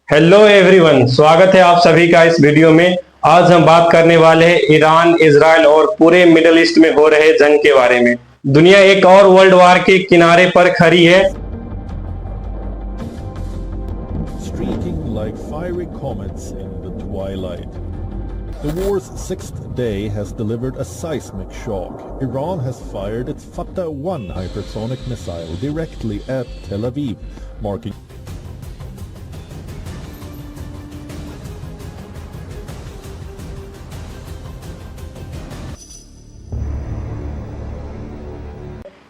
Hello everyone, स्वागत है आप सभी का इस वीडियो में। आज हम बात करने वाले हैं ईरान, इजराइल और पूरे मिडिल ईस्ट में हो रहे जंग के बारे में। दुनिया एक और वर्ल्ड वार के किनारे पर खड़ी है। Streaking like fiery comets in the twilight. The war's sixth day has delivered a seismic shock. Iran has fired its Fatah-1 hypersonic missile directly at Tel Aviv, marking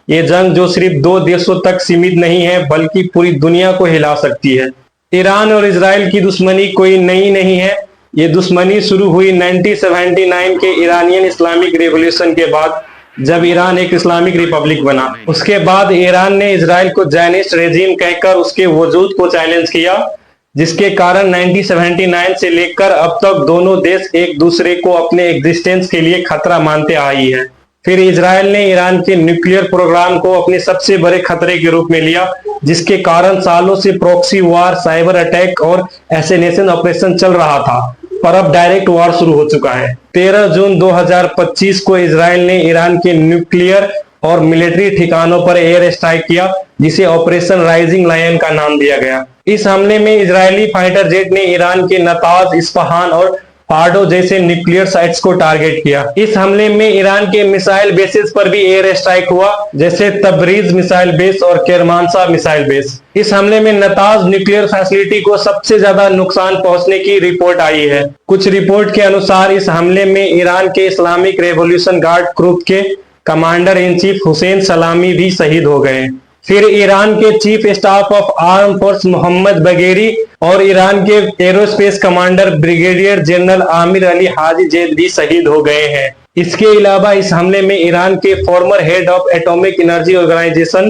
ये जंग जो सिर्फ दो देशों तक सीमित नहीं है बल्कि पूरी दुनिया को हिला सकती है। ईरान और इजराइल की दुश्मनी कोई नई नहीं है। ये दुश्मनी शुरू हुई 1979 के ईरानियन इस्लामिक रेवोल्यूशन के बाद, जब ईरान एक इस्लामिक रिपब्लिक बना। उसके बाद ईरान ने इजराइल को ज़ायनिस्ट रेजिम कहकर उसके वजूद को चैलेंज किया, जिसके कारण 1979 से लेकर अब तक दोनों देश एक दूसरे को अपने एग्जिस्टेंस के लिए खतरा मानते आई है। फिर इजराइल ने ईरान के न्यूक्लियर प्रोग्राम को अपने सबसे बड़े खतरे के रूप में लिया, जिसके कारण सालों से प्रॉक्सी वार, साइबर अटैक और असैसिनेशन ऑपरेशन चल रहा था, पर अब डायरेक्ट वार शुरू हो चुका है। 13 जून 2025 को इजराइल ने ईरान के न्यूक्लियर और मिलिट्री ठिकानों पर एयर स्ट्राइक किया, जिसे ऑपरेशन राइजिंग लायन का नाम दिया गया। इस हमले में इजरायली फाइटर जेट ने ईरान के नताज, इस्फहान और पार्डो जैसे न्यूक्लियर साइट्स को टारगेट किया। इस हमले में ईरान के मिसाइल बेसेस पर भी एयर स्ट्राइक हुआ, जैसे तबरीज मिसाइल बेस और केरमानशा मिसाइल बेस। इस हमले में नताज न्यूक्लियर फैसिलिटी को सबसे ज्यादा नुकसान पहुंचने की रिपोर्ट आई है। कुछ रिपोर्ट के अनुसार इस हमले में ईरान के इस्लामिक रेवोल्यूशन गार्ड ग्रुप के commander in chief Hossein Salami भी शहीद हो गए। फिर ईरान के chief staff of arm force Mohammad Bagheri और ईरान के aerospace commander brigadier general Amir Ali Hajizadeh भी शहीद हो गए हैं। इसके अलावा इस हमले में ईरान के former head of atomic energy organisation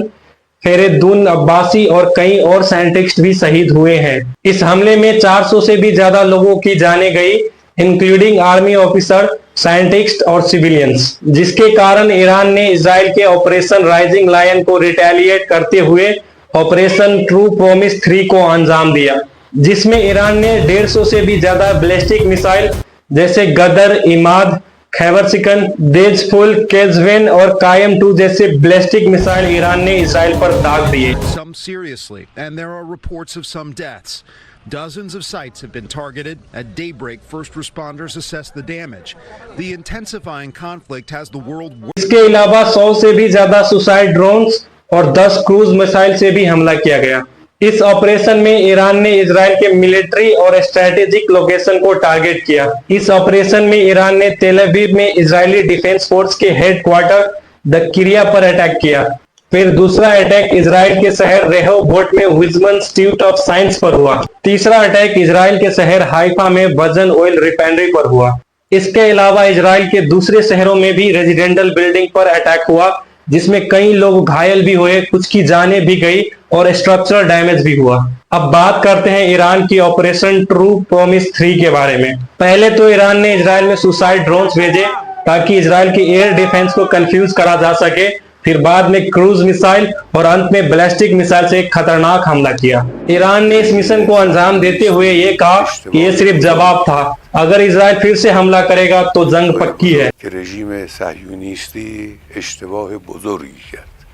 Fereydoun Abbasi और कई और साइंटिस्ट भी शहीद हुए हैं। इस हमले में 400 से भी ज्यादा लोगों की जानें गई, इंक्लूडिंग आर्मी ऑफिसर, साइंटिस्ट और सिविलियंस, जिसके कारण ईरान ने इजराइल के ऑपरेशन राइजिंग लायन को रिटेलिएट करते हुए ऑपरेशन ट्रू प्रॉमिस 3 को अंजाम दिया, जिसमें ईरान ने 150 से भी ज्यादा बैलिस्टिक मिसाइल जैसे गदर, इमाद, खैबरसिकन, देजफुल, केज़वेन और कायम 2 जैसे बैलिस्टिक मिसाइल ईरान ने इजराइल पर दाग दिए। Some seriously, and there are reports of some deaths. Dozens of sites have been targeted. At daybreak, first responders assess the damage. The intensifying conflict has the world. इसके अलावा 100 से भी ज्यादा suicide drones और 10 cruise missile से भी हमला किया गया। इस ऑपरेशन में ईरान ने इजराइल के मिलिट्री और स्ट्रेटेजिक लोकेशन को टारगेट किया। इस ऑपरेशन में ईरान ने तेल अवीव में इजरायली डिफेंस फोर्स के हेडक्वार्टर द किरिया पर अटैक किया। फिर दूसरा अटैक इजराइल के शहर रेहोबोट में विज़मन इंस्टीट्यूट ऑफ साइंस पर हुआ। तीसरा अटैक इजराइल के शहर हाइफा में बजन ऑयल रिफाइनरी पर हुआ। इसके अलावा इजराइल के दूसरे शहरों में भी रेजिडेंशियल बिल्डिंग पर अटैक हुआ, जिसमें कई लोग घायल भी हुए, कुछ की जानें भी गई और स्ट्रक्चरल डैमेज भी हुआ। अब बात करते हैं ईरान की ऑपरेशन ट्रू प्रॉमिस 3 के बारे में। पहले तो ईरान ने इजराइल में सुसाइड ड्रोन्स भेजे ताकि इजराइल की एयर डिफेंस को कंफ्यूज करा जा सके। फिर बाद में क्रूज मिसाइल और अंत में बैलिस्टिक मिसाइल से एक खतरनाक हमला किया। ईरान ने इस मिशन को अंजाम देते हुए ये कहा कि ये सिर्फ जवाब था, अगर इजराइल फिर से हमला करेगा तो जंग पक्की है। रजीम साहियोनिस्ती इश्तिबाह बुजुर्गी करद,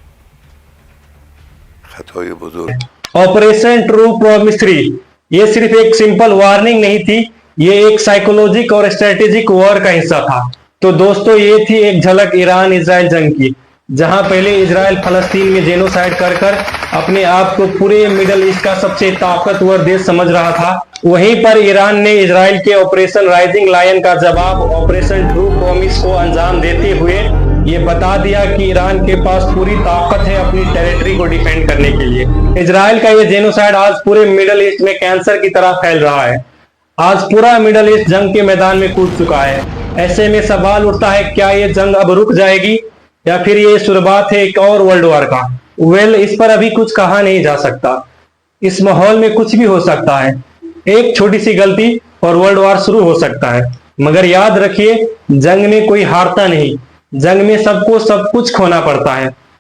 खताए बुजुर्ग। ऑपरेशन ट्रू प्रॉमिस 3 ये सिर्फ एक सिंपल वार्निंग नहीं थी, ये एक साइकोलॉजिक और स्ट्रेटेजिक वॉर का हिस्सा था। तो दोस्तों, ये थी एक झलक ईरान इजराइल जंग की, जहां पहले इजराइल फलस्तीन में जेनोसाइड कर कर अपने आप को पूरे मिडल ईस्ट का सबसे ताकतवर देश समझ रहा था, वहीं पर ईरान ने इजराइल के ऑपरेशन राइजिंग लायन का जवाब ऑपरेशन ट्रू प्रॉमिस को अंजाम देते हुए ये बता दिया कि ईरान के पास पूरी ताकत है अपनी टेरिटरी को डिफेंड करने के लिए। इजराइल का ये जेनोसाइड आज पूरे मिडल ईस्ट में कैंसर की तरह फैल रहा है। आज पूरा मिडल ईस्ट जंग के मैदान में कूद चुका है। ऐसे में सवाल उठता है, क्या ये जंग अब रुक जाएगी या फिर ये शुरुआत है एक और वर्ल्ड वॉर का? इस पर अभी कुछ कहा नहीं जा सकता। इस माहौल में कुछ भी हो सकता है। एक छोटी सी गलती और वर्ल्ड वॉर शुरू हो सकता है। मगर याद रखिए, जंग में कोई हारता नहीं, जंग में सबको सब कुछ खोना पड़ता है।